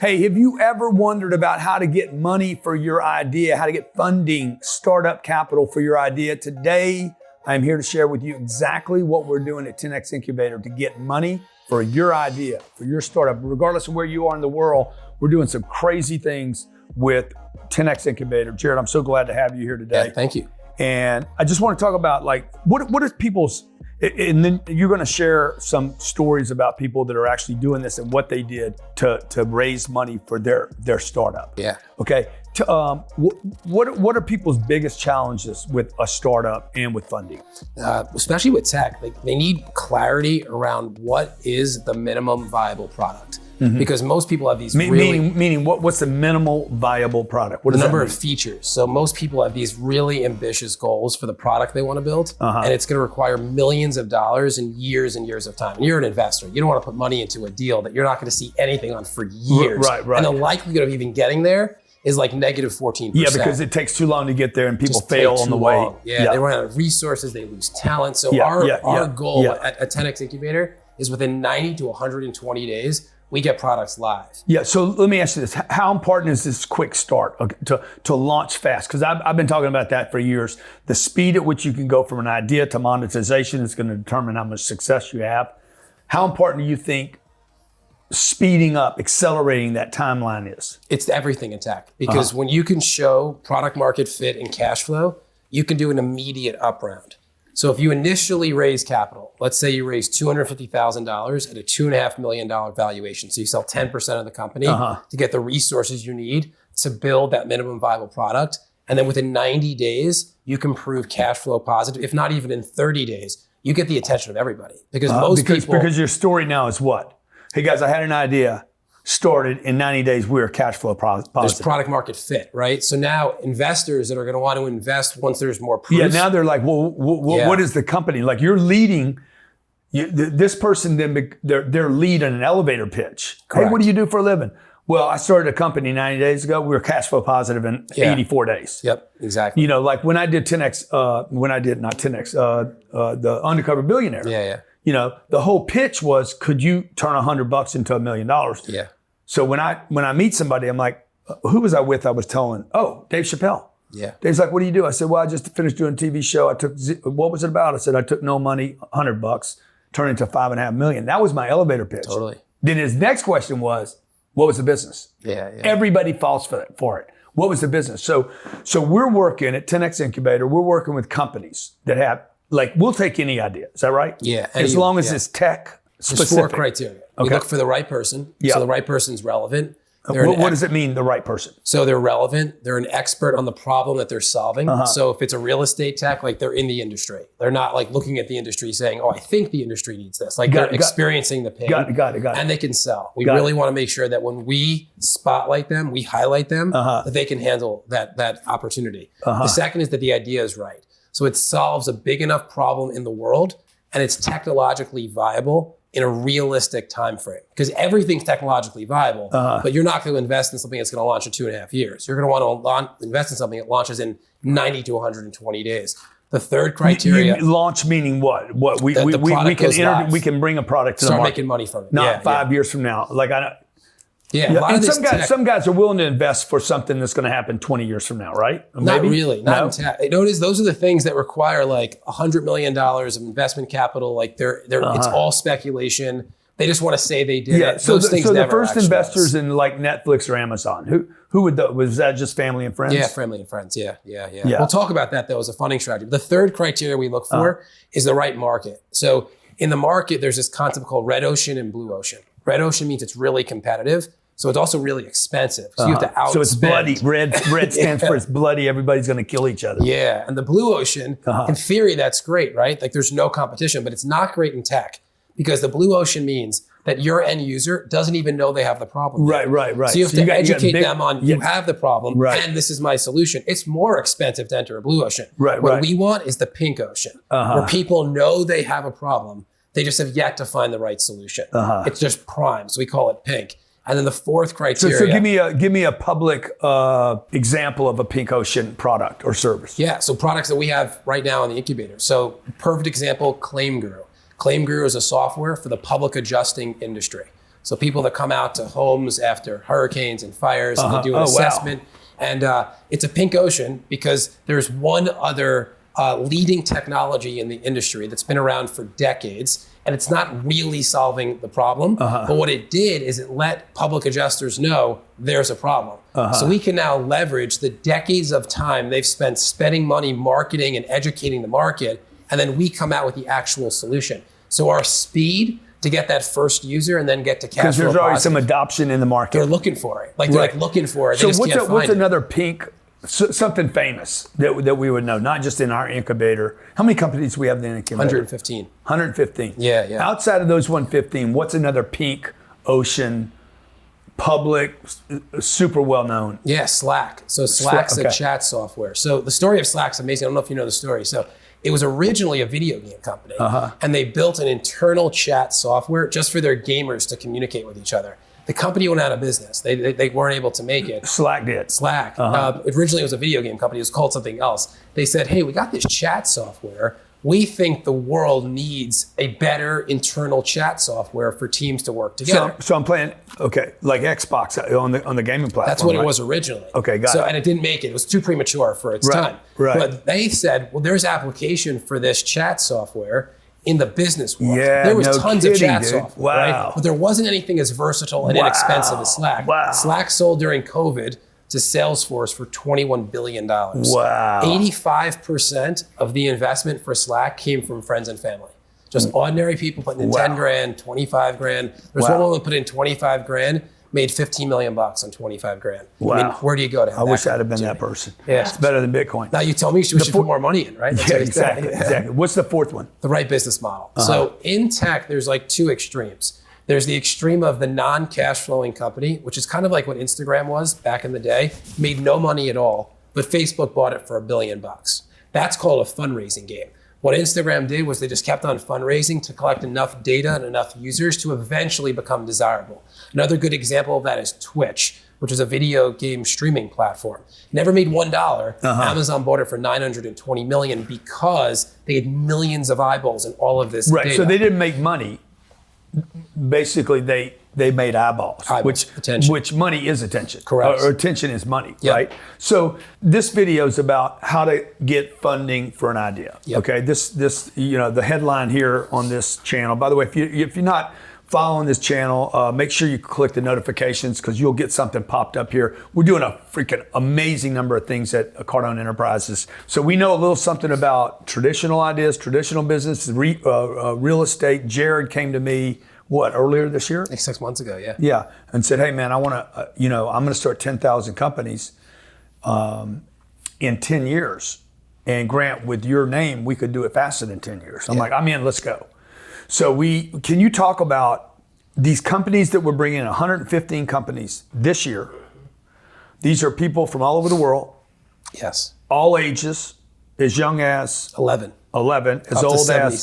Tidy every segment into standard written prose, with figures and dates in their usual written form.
Hey, have you ever wondered about how to get money for your idea, how to get funding, startup capital for your idea? Today, I'm here to share with you exactly what we're doing at 10X Incubator to get money for your idea, for your startup. Regardless of where you are in the world, we're doing some crazy things with 10X Incubator. Jared, I'm so glad to have you here today. Yeah, thank you. And I just want to talk about what is people's, and then you're going to share some stories about people that are actually doing this and what they did to raise money for their startup. Yeah. Okay. What are people's biggest challenges with a startup and with funding? Especially with tech, they need clarity around what is the minimum viable product. Mm-hmm. Because most people have these meaning what's the minimal viable product? What is the number of features. So most people have these really ambitious goals for the product they want to build, and it's going to require millions of dollars and years of time. And you're an investor. You don't want to put money into a deal that you're not going to see anything on for years. Right. And the likelihood of even getting there is like negative 14%. Yeah, because it takes too long to get there and people fail on the way. Yeah, they run out of resources, they lose talent. So our goal at 10X Incubator is within 90 to 120 days, we get products live. Yeah, so let me ask you this. How important is this quick start to launch fast? Because I've been talking about that for years. The speed at which you can go from an idea to monetization is going to determine how much success you have. How important do you think speeding up, accelerating that timeline is? It's everything in tech. Because when you can show product market fit and cash flow, you can do an immediate up round. So if you initially raise capital, let's say you raise $250,000 at a $2.5 million valuation. So you sell 10% of the company to get the resources you need to build that minimum viable product. And then within 90 days, you can prove cash flow positive. If not even in 30 days, you get the attention of everybody. Because because your story now is what? Hey guys, I had an idea. Started in 90 days, we're cash flow positive. There's product market fit, right? So now investors that are going to want to invest once there's more proof. Yeah, now they're like, well, what is the company? Like you're leading, this person, then they're lead in an elevator pitch. Correct. Hey, what do you do for a living? Well, I started a company 90 days ago. We were cash flow positive in 84 days. Yep, exactly. Like when I did 10X, the Undercover Billionaire. Yeah. The whole pitch was, could you turn $100 into $1 million? Yeah. So when I meet somebody, I'm like, who was I with? I was telling, Dave Chappelle. Yeah. Dave's like, what do you do? I said, well, I just finished doing a TV show. What was it about? I said, I took no money, $100, turned into $5.5 million. That was my elevator pitch. Totally. Then his next question was, what was the business? Yeah. Everybody falls for it. What was the business? So we're working at 10X Incubator. We're working with companies that have, we'll take any idea. Is that right? Yeah. As long as it's tech specific. There's 4 criteria. We look for the right person. Yeah. So the right person's relevant. What does it mean, the right person? So they're relevant. They're an expert on the problem that they're solving. So if it's a real estate tech, they're in the industry. They're not looking at the industry saying, I think the industry needs this. They're experiencing the pain. Got it. And they can sell. We really want to make sure that when we spotlight them, we highlight them, that they can handle that opportunity. The second is that the idea is right. So it solves a big enough problem in the world and it's technologically viable in a realistic time frame. Because everything's technologically viable, but you're not going to invest in something that's going to launch in 2.5 years. You're going to want to invest in something that launches in 90 to 120 days. The third criteria. Launch meaning what? We can bring a product to the market. Start making money from it. Not 5 years from now. And some guys are willing to invest for something that's going to happen 20 years from now, right? Not really. Not in tech. Notice those are the things that require $100 million of investment capital. It's all speculation. They just want to say they did it. So the first investors in Netflix or Amazon, who was that? Just family and friends? Yeah, family and friends. Yeah. We'll talk about that though as a funding strategy. The third criteria we look for is the right market. So in the market, there's this concept called red ocean and blue ocean. Red ocean means it's really competitive. So it's also really expensive. So you have to outspend. So it's bloody. Red stands for it's bloody. Everybody's going to kill each other. Yeah. And the blue ocean, in theory, that's great, right? There's no competition, but it's not great in tech because the blue ocean means that your end user doesn't even know they have the problem. Right. So you have to educate them on you have the problem and this is my solution. It's more expensive to enter a blue ocean. What we want is the pink ocean where people know they have a problem. They just have yet to find the right solution. It's just prime. So we call it pink. And then the fourth criteria. So give me a public example of a pink ocean product or service. Yeah, so products that we have right now in the incubator. So perfect example, Claim Guru. Claim Guru is a software for the public adjusting industry. So people that come out to homes after hurricanes and fires and they do an assessment. Wow. And it's a pink ocean because there's one other leading technology in the industry that's been around for decades, and it's not really solving the problem. But what it did is it let public adjusters know there's a problem. So we can now leverage the decades of time they've spent spending money marketing and educating the market, and then we come out with the actual solution. So our speed to get that first user and then get to cash flow. Because there's already some adoption in the market. They're looking for it. Like they're like looking for it. They so just what's another pink, something famous that we would know, not just in our incubator? How many companies do we have in the incubator? 115. 115. Yeah, yeah. Outside of those 115, what's another pink ocean, public, super well known? Yeah, Slack. So Slack's a chat software. So the story of Slack's amazing. I don't know if you know the story. So it was originally a video game company, and they built an internal chat software just for their gamers to communicate with each other. The company went out of business. They weren't able to make it. Slack did. Slack. Originally it was a video game company. It was called something else. They said, hey, we got this chat software. We think the world needs a better internal chat software for teams to work together. So I'm playing, like Xbox on the gaming platform. That's what it was originally. Okay, got it. And it didn't make it. It was too premature for its time. Right. But they said, well, there's application for this chat software in the business world. Yeah, there was tons of chat software, wow. right? But there wasn't anything as versatile and inexpensive as Slack. Wow. Slack sold during COVID to Salesforce for $21 billion. Wow. 85% of the investment for Slack came from friends and family. Just ordinary people putting in 10 grand, 25 grand. There's one woman put in 25 grand, made 15 million bucks on 25 grand. Wow. I mean, where do you go to have I that wish I'd have been that person. Yeah. It's better than Bitcoin. Now you tell me you should put more money in, right? Yeah, exactly. What's the fourth one? The right business model. So in tech, there's like two extremes. There's the extreme of the non-cash flowing company, which is kind of like what Instagram was back in the day, made no money at all, but Facebook bought it for $1 billion. That's called a fundraising game. What Instagram did was they just kept on fundraising to collect enough data and enough users to eventually become desirable. Another good example of that is Twitch, which is a video game streaming platform. Never made $1. Amazon bought it for $920 million because they had millions of eyeballs and all of this data. Right, so they didn't make money. Basically, they made eyeballs, which money is attention. Correct. Or attention is money, right? So this video is about how to get funding for an idea. Okay, this the headline here on this channel. By the way, if you're not following this channel, make sure you click the notifications because you'll get something popped up here. We're doing a freaking amazing number of things at Cardone Enterprises. So we know a little something about traditional ideas, traditional business, real estate. Jared came to me, earlier this year? Like 6 months ago, yeah. Yeah, and said, hey man, I want to, I'm going to start 10,000 companies in 10 years. And Grant, with your name, we could do it faster than 10 years. I'm like, I'm in, let's go. So can you talk about these companies that we're bringing in, 115 companies this year? These are people from all over the world. Yes. All ages, as young as 11, as old as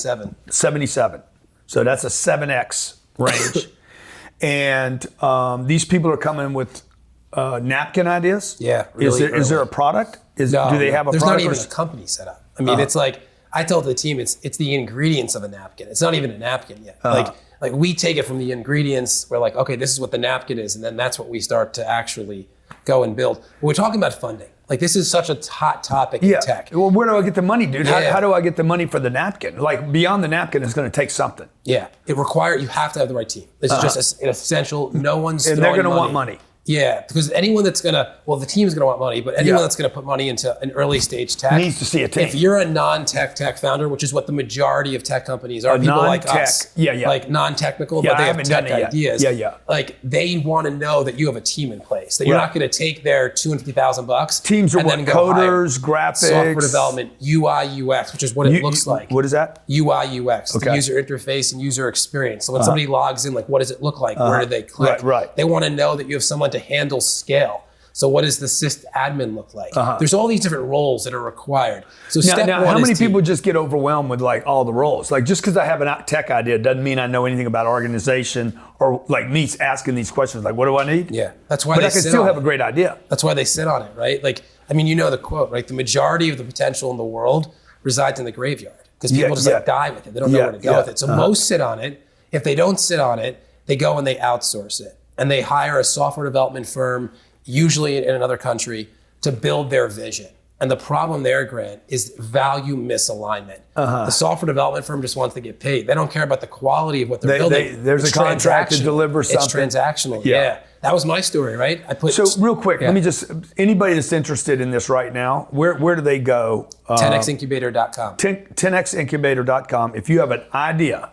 77. So that's a 7X range. And these people are coming with napkin ideas. Yeah. Really, is there a product? Do they have a there's product? There's not even a company set up. I mean, it's like, I tell the team, it's the ingredients of a napkin. It's not even a napkin yet. Like we take it from the ingredients. We're like, okay, this is what the napkin is. And then that's what we start to actually go and build. We're talking about funding. Like this is such a hot topic in tech. Well, where do I get the money, dude? How do I get the money for the napkin? Like beyond the napkin is going to take something. Yeah, you have to have the right team. This is just an essential. No one's and they're going to want money. Yeah, because anyone that's the team's going to want money, but anyone that's going to put money into an early stage tech needs to see a team. If you're a non-tech founder, which is what the majority of tech companies are, people like us, like non-technical, but they have tech ideas. Like they want to know that you have a team in place, that you're not going to take their $250,000. Teams are what? Coders, graphics, software development, UI, UX, which is what it looks like. What is that? UI, UX, the user interface and user experience. So when somebody logs in, like what does it look like? Where do they click? Right. They want to know that you have someone to handle scale. So what does the sysadmin look like? There's all these different roles that are required. So now how many people just get overwhelmed with like all the roles? Like just because I have a tech idea doesn't mean I know anything about organization or like me asking these questions like, what do I need? Yeah, that's why. But I can still have a great idea. That's why they sit on it, right? Like, I mean, you know the quote, right? The majority of the potential in the world resides in the graveyard because people just like die with it. They don't know where to go with it. So most sit on it. If they don't sit on it, they go and they outsource it. And they hire a software development firm, usually in another country, to build their vision. And the problem there, Grant, is value misalignment. The software development firm just wants to get paid. They don't care about the quality of what they're building. There's a contract to deliver something. It's transactional. Yeah. That was my story, right? So real quick, let me just, anybody that's interested in this right now, where do they go? 10xincubator.com. 10xincubator.com. If you have an idea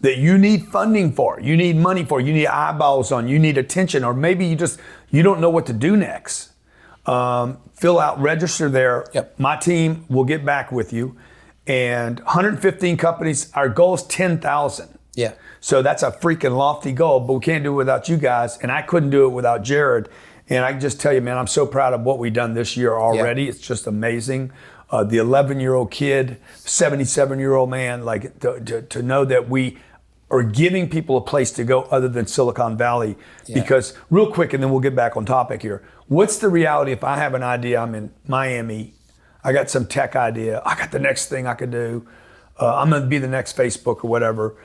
that you need funding for, you need money for, you need eyeballs on, you need attention, or maybe you don't know what to do next. Fill out, register there. Yep. My team will get back with you. And 115 companies, our goal is 10,000. Yeah. So that's a freaking lofty goal, but we can't do it without you guys. And I couldn't do it without Jared. And I can just tell you, man, I'm so proud of what we've done this year already. Yeah. It's just amazing. The 11-year-old kid, 77-year-old man, like to know that we are giving people a place to go other than Silicon Valley. Yeah. Because real quick, and then we'll get back on topic here. What's the reality if I have an idea, I'm in Miami, I got some tech idea, I got the next thing I could do, I'm gonna be the next Facebook or whatever.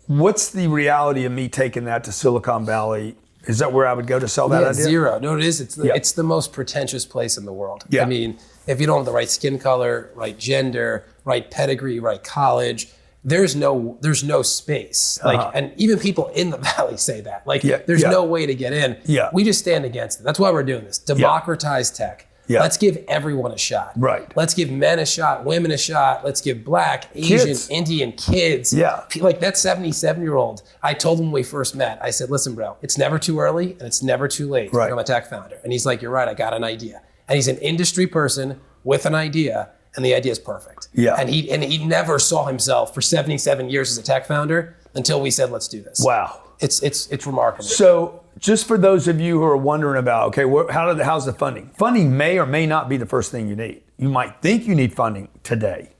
What's the reality of me taking that to Silicon Valley? Is that where I would go to sell that idea? Zero. No, it is. It's the most pretentious place in the world. Yeah. I mean, if you don't have the right skin color, right gender, right pedigree, right college, there's no space. Like, and even people in the Valley say that. Like, there's no way to get in. Yeah. We just stand against it. That's why we're doing this. Democratize tech. Yeah. Let's give everyone a shot. Right. Let's give men a shot, women a shot. Let's give Black, Asian, kids. Indian kids. Yeah. Like that 77-year-old, I told him when we first met, I said, listen, bro, it's never too early and it's never too late to become a tech founder. And he's like, you're right, I got an idea. And he's an industry person with an idea, and the idea is perfect. Yeah. And he never saw himself for 77 years as a tech founder until we said, let's do this. Wow. It's remarkable. So just for those of you who are wondering about, okay, how's the funding? Funding may or may not be the first thing you need. You might think you need funding today,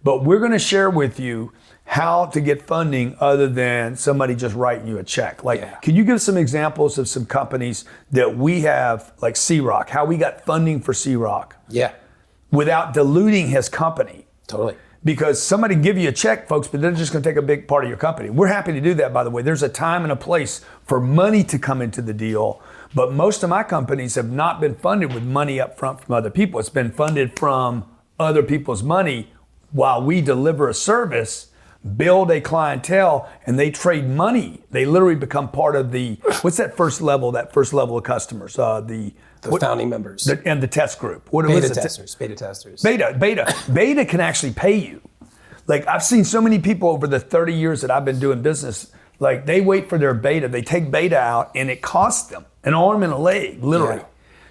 but we're going to share with you how to get funding other than somebody just writing you a check. Like, can you give some examples of some companies that we have, like C-Rock, how we got funding for C-Rock? Yeah. Without diluting his company. Totally. Because somebody give you a check, folks, but they're just going to take a big part of your company. We're happy to do that, by the way. There's a time and a place for money to come into the deal, but most of my companies have not been funded with money up front from other people. It's been funded from other people's money while we deliver a service, build a clientele, and they trade money. They literally become part of the, what's that first level of customers? The founding members. And the test group. Beta testers. Beta can actually pay you. Like, I've seen so many people over the 30 years that I've been doing business, like they wait for their beta, they take beta out and it costs them an arm and a leg, literally,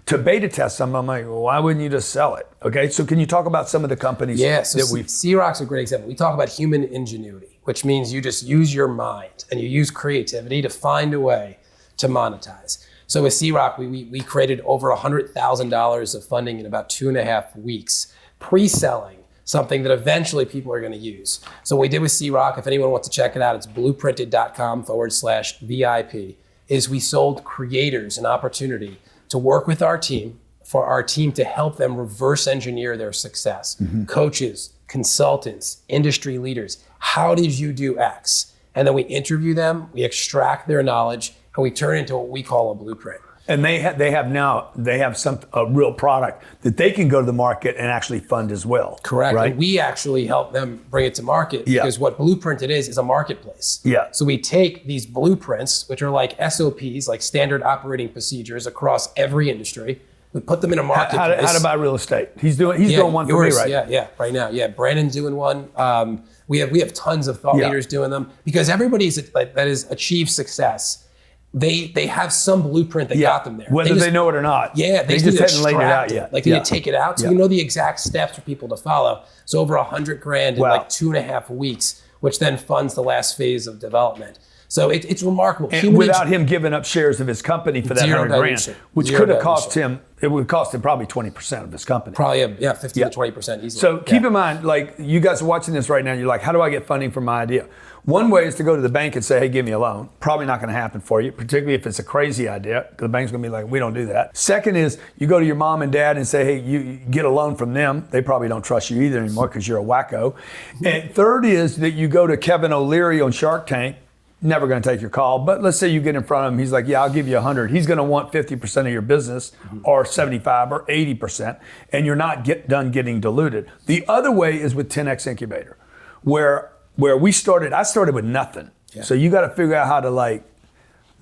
to beta test them. I'm like, well, why wouldn't you just sell it? Okay, so can you talk about some of the companies that we've... C-Rock's a great example. We talk about human ingenuity, which means you just use your mind and you use creativity to find a way to monetize. So with C-Rock, we created over $100,000 of funding in about 2.5 weeks, pre-selling something that eventually people are going to use. So what we did with C-Rock, if anyone wants to check it out, it's blueprinted.com/VIP, is we sold creators an opportunity to work with our team, for our team to help them reverse engineer their success. Mm-hmm. Coaches, consultants, industry leaders, how did you do X? And then we interview them, we extract their knowledge, and we turn it into what we call a blueprint. And they have a real product that they can go to the market and actually fund as well. Correct. Right? And we actually help them bring it to market because what Blueprinted is a marketplace. Yeah. So we take these blueprints, which are like SOPs, like standard operating procedures across every industry. We put them in a marketplace. How to buy real estate? He's doing one for me, right? Yeah, right now. Yeah, Brandon's doing one. We have tons of thought leaders doing them because everybody that has achieved success, they have some blueprint that got them there. Whether they know it or not. Yeah, they just haven't laid it out yet. Like they need to take it out. So you know the exact steps for people to follow. So over $100,000 in like 2.5 weeks, which then funds the last phase of development. So it's remarkable. And without him giving up shares of his company for that $100,000, which could have cost him, it would cost him probably 20% of his company. Probably 15 to 20% easily. So keep in mind, like you guys are watching this right now, you're like, how do I get funding for my idea? One way is to go to the bank and say, hey, give me a loan. Probably not going to happen for you, particularly if it's a crazy idea, because the bank's going to be like, we don't do that. Second is you go to your mom and dad and say, hey, you get a loan from them. They probably don't trust you either anymore because you're a wacko. And third is that you go to Kevin O'Leary on Shark Tank never going to take your call. But let's say you get in front of him. He's like, yeah, I'll give you 100. He's going to want 50% of your business or 75 or 80%. And you're not done getting diluted. The other way is with 10X Incubator, where I started with nothing. Yeah. So you got to figure out how to like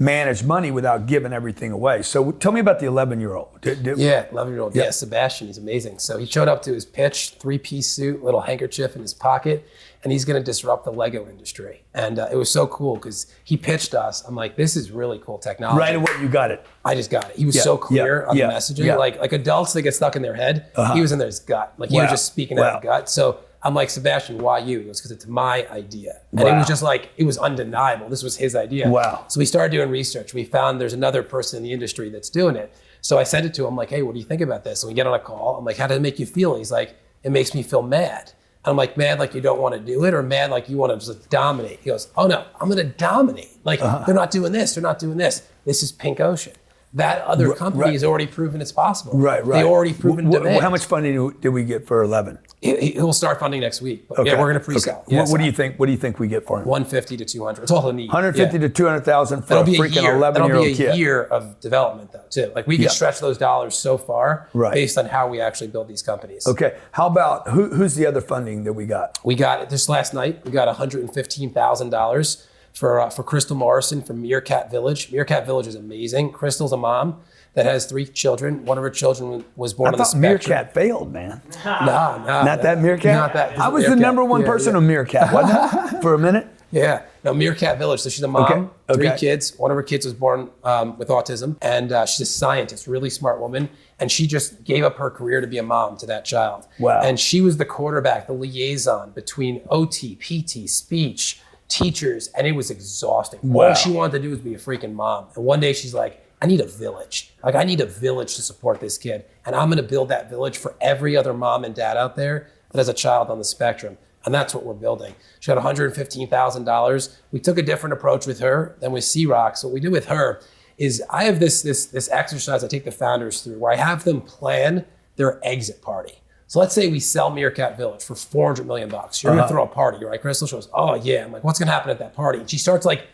manage money without giving everything away. So tell me about the 11-year-old. 11-year-old. Yeah, Sebastian, he's amazing. So he showed up to his pitch, 3-piece suit, little handkerchief in his pocket, and he's going to disrupt the Lego industry. And it was so cool because he pitched us. I'm like, this is really cool technology. Right away, you got it. I just got it. He was so clear on the messaging. Yeah. Like adults, they get stuck in their head. He was in their gut. Like he was just speaking out of gut. So I'm like, Sebastian, why you? He goes, because it's my idea. And it was just like, it was undeniable. This was his idea. Wow. So we started doing research. We found there's another person in the industry that's doing it. So I sent it to him, like, hey, what do you think about this? And we get on a call. I'm like, how does it make you feel? And he's like, it makes me feel mad. And I'm like, mad like you don't want to do it, or mad like you want to just dominate? He goes, oh no, I'm going to dominate. Like they're not doing this. They're not doing this. This is pink ocean. That other company has already proven it's possible. Right. They already proven demand. How much funding did we get for 11? He'll start funding next week. But yeah, we're going to pre-sell. Okay. What do you think? What do you think we get for him? 150 to 200. It's all he'll need. 150 to 200,000 for a freaking 11-year-old kid. That'll be a year of development, though, too. Like we can stretch those dollars so far based on how we actually build these companies. Okay. How about who's the other funding that we got? We got it this last night. We got $115,000 for Crystal Morrison from Meerkat Village. Meerkat Village is amazing. Crystal's a mom that has 3 children. One of her children was born on the spectrum. Meerkat failed, man. No. Not that Meerkat? Not that. I was the number one person on Meerkat, wasn't I? For a minute? Yeah. No, Meerkat Village. So she's a mom, 3 kids. One of her kids was born with autism. And she's a scientist, really smart woman. And she just gave up her career to be a mom to that child. Wow. And she was the quarterback, the liaison between OT, PT, speech, teachers. And it was exhausting. Wow. All she wanted to do was be a freaking mom. And one day she's like, I need a village. Like I need a village to support this kid. And I'm going to build that village for every other mom and dad out there that has a child on the spectrum. And that's what we're building. She got $115,000. We took a different approach with her than with C-Rock. So what we did with her is I have this exercise I take the founders through where I have them plan their exit party. So let's say we sell Meerkat Village for $400 million. You're going to throw a party, right? Crystal goes, oh yeah. I'm like, what's going to happen at that party? And she starts like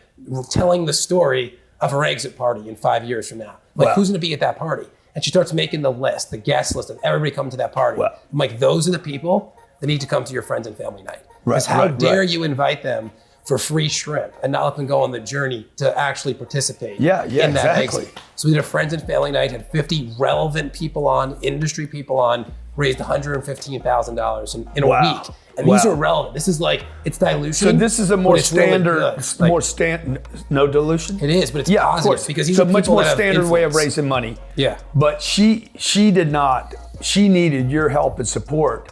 telling the story of her exit party in 5 years from now. Like who's going to be at that party? And she starts making the list, the guest list of everybody coming to that party. Wow. I'm like, those are the people that need to come to your friends and family night. Because how dare you invite them for free shrimp and not let them go on the journey to actually participate in that exit. So we did a friends and family night, had 50 relevant people on, industry people on, raised $115,000 in a week. And these are relevant. This is like, it's dilution. So this is a more standard, really no dilution? It is, but it's positive. Of course. Because these it's are a much more standard influence. way of raising money. Yeah. But she did not, she needed your help and support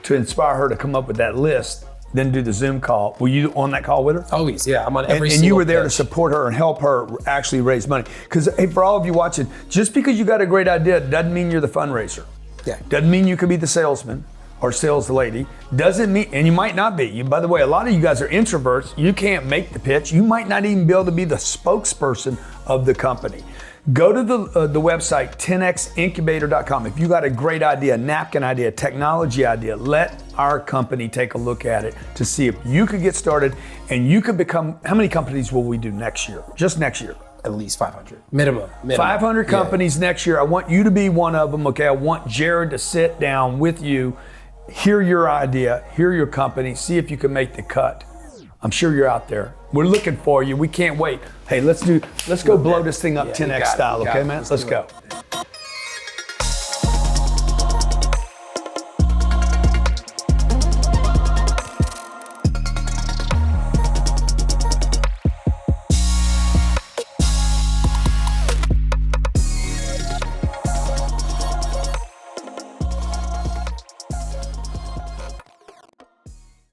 to inspire her to come up with that list, then do the Zoom call. Were you on that call with her? Always, yeah. I'm on every and you were there to support her and help her actually raise money. Because hey, for all of you watching, just because you got a great idea doesn't mean you're the fundraiser. Yeah. Doesn't mean you could be the salesman or sales lady. Doesn't mean, and you might not be. By the way, a lot of you guys are introverts. You can't make the pitch. You might not even be able to be the spokesperson of the company. Go to the website, 10xincubator.com. If you got a great idea, napkin idea, technology idea, let our company take a look at it to see if you could get started and you could become, how many companies will we do next year? Just next year? At least 500. Minimum. 500 companies next year. I want you to be one of them, okay? I want Jared to sit down with you, hear your idea, hear your company, see if you can make the cut. I'm sure you're out there. We're looking for you. We can't wait. Hey, let's go blow this thing up 10X style, okay, man? Let's go.